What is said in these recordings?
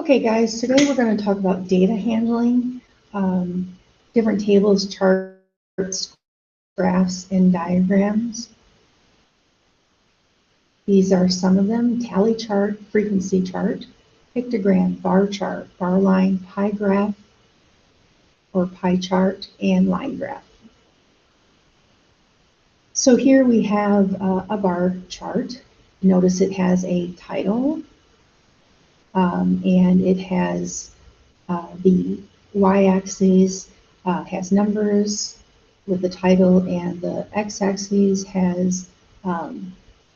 Okay, guys, today we're going to talk about data handling, different tables, charts, graphs, and diagrams. These are some of them: tally chart, frequency chart, pictogram, bar chart, bar line, pie graph, or pie chart, and line graph. So here we have a bar chart. Notice it has a title, and it has the y-axis has numbers with the title, and the x-axis has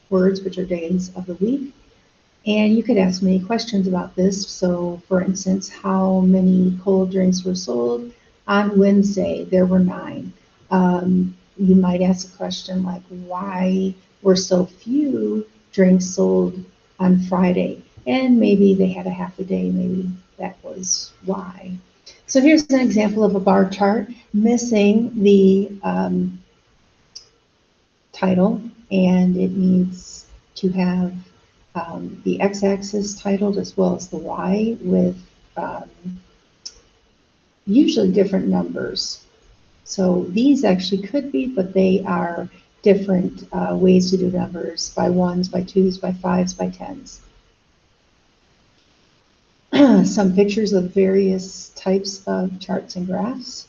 words, which are days of the week. And you could ask many questions about this. So, for instance, how many cold drinks were sold on Wednesday? There were 9. You might ask a question like, why were so few drinks sold on Friday? And maybe they had a half a day, maybe that was why. So here's an example of a bar chart missing the title, and it needs to have the x-axis titled as well as the y with usually different numbers. So these actually could be, but they are different ways to do numbers: by 1s, by 2s, by 5s, by 10s. Some pictures of various types of charts and graphs.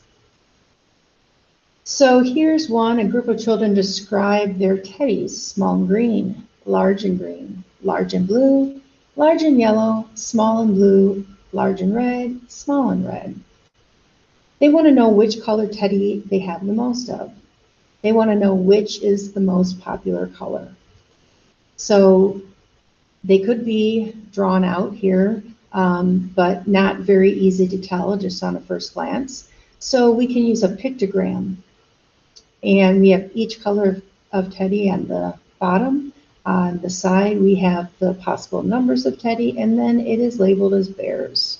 So here's one: a group of children describe their teddies: small and green, large and green, large and blue, large and yellow, small and blue, large and red, small and red. They want to know which color teddy they have the most of. They want to know which is the most popular color. So they could be drawn out here, but not very easy to tell just on a first glance. So we can use a pictogram. And we have each color of teddy on the bottom. On the side, we have the possible numbers of teddy, and then it is labeled as bears.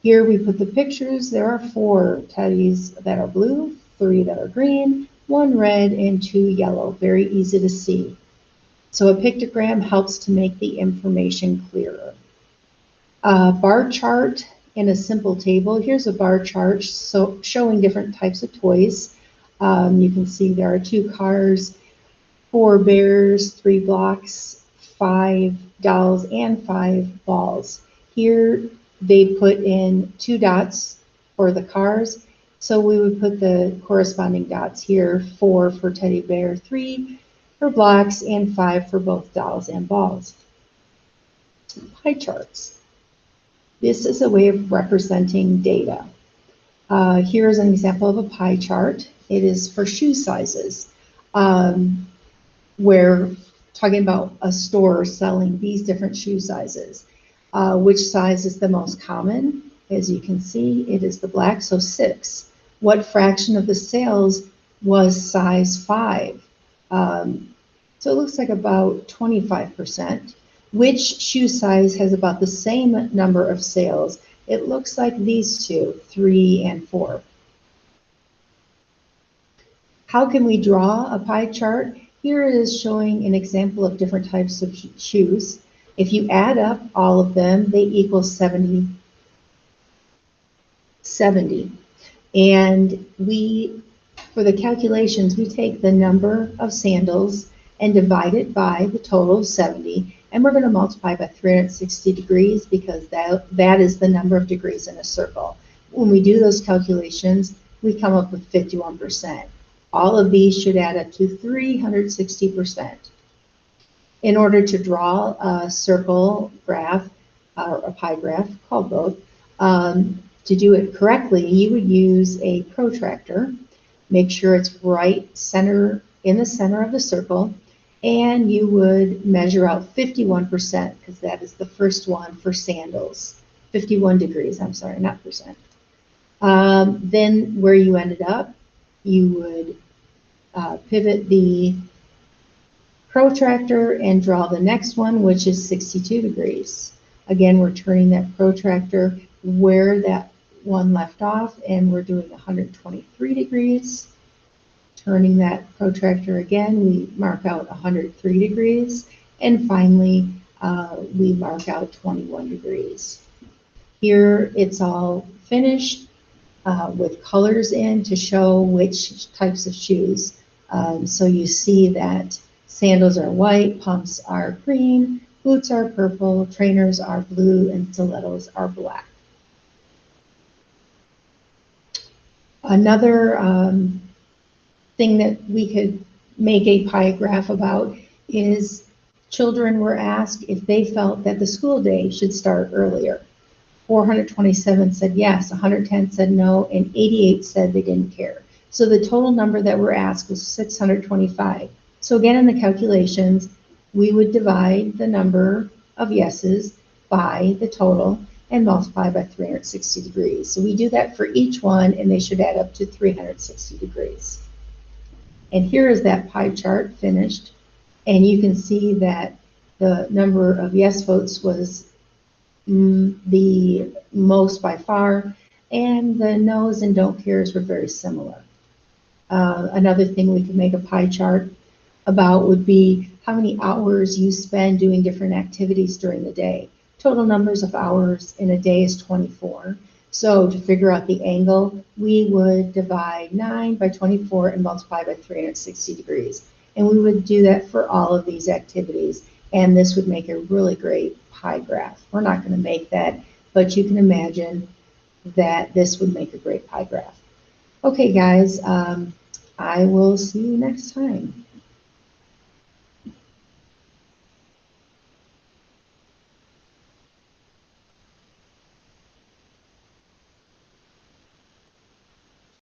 Here we put the pictures. There are 4 teddies that are blue, 3 that are green, 1 red, and 2 yellow. Very easy to see. So a pictogram helps to make the information clearer. A bar chart in a simple table. Here's a bar chart showing different types of toys. You can see there are 2 cars, 4 bears, 3 blocks, 5 dolls, and 5 balls. Here they put in 2 dots for the cars, so we would put the corresponding dots here: 4 for teddy bear, 3 for blocks, and 5 for both dolls and balls. Pie charts. This is a way of representing data. Here is an example of a pie chart. It is for shoe sizes. We're talking about a store selling these different shoe sizes. Which size is the most common? As you can see, it is the black, so 6. What fraction of the sales was size 5? So it looks like about 25%. Which shoe size has about the same number of sales? It looks like these 2, 3 and 4. How can we draw a pie chart? Here it is showing an example of different types of shoes. If you add up all of them, they equal 70. And for the calculations, we take the number of sandals and divide it by the total of 70. And we're going to multiply by 360 degrees because that is the number of degrees in a circle. When we do those calculations, we come up with 51%. All of these should add up to 360%. In order to draw a circle graph or a pie graph, called both, to do it correctly, you would use a protractor. Make sure it's right in the center of the circle, and you would measure out 51% because that is the first one for sandals. 51 degrees, I'm sorry, not percent. Then where you ended up, you would pivot the protractor and draw the next one, which is 62 degrees. Again, we're turning that protractor where that one left off, and we're doing 123 degrees. Turning that protractor again, we mark out 103 degrees. And finally, we mark out 21 degrees. Here it's all finished with colors in to show which types of shoes. So you see that sandals are white, pumps are green, boots are purple, trainers are blue, and stilettos are black. Another thing that we could make a pie graph about is children were asked if they felt that the school day should start earlier. 427 said yes, 110 said no, and 88 said they didn't care. So the total number that were asked was 625. So again, in the calculations, we would divide the number of yeses by the total and multiply by 360 degrees. So we do that for each one, and they should add up to 360 degrees. And here is that pie chart finished, and you can see that the number of yes votes was the most by far, and the no's and don't cares were very similar. Another thing we could make a pie chart about would be how many hours you spend doing different activities during the day. Total numbers of hours in a day is 24. So to figure out the angle, we would divide 9 by 24 and multiply by 360 degrees. And we would do that for all of these activities. And this would make a really great pie graph. We're not going to make that, but you can imagine that this would make a great pie graph. Okay, guys, I will see you next time.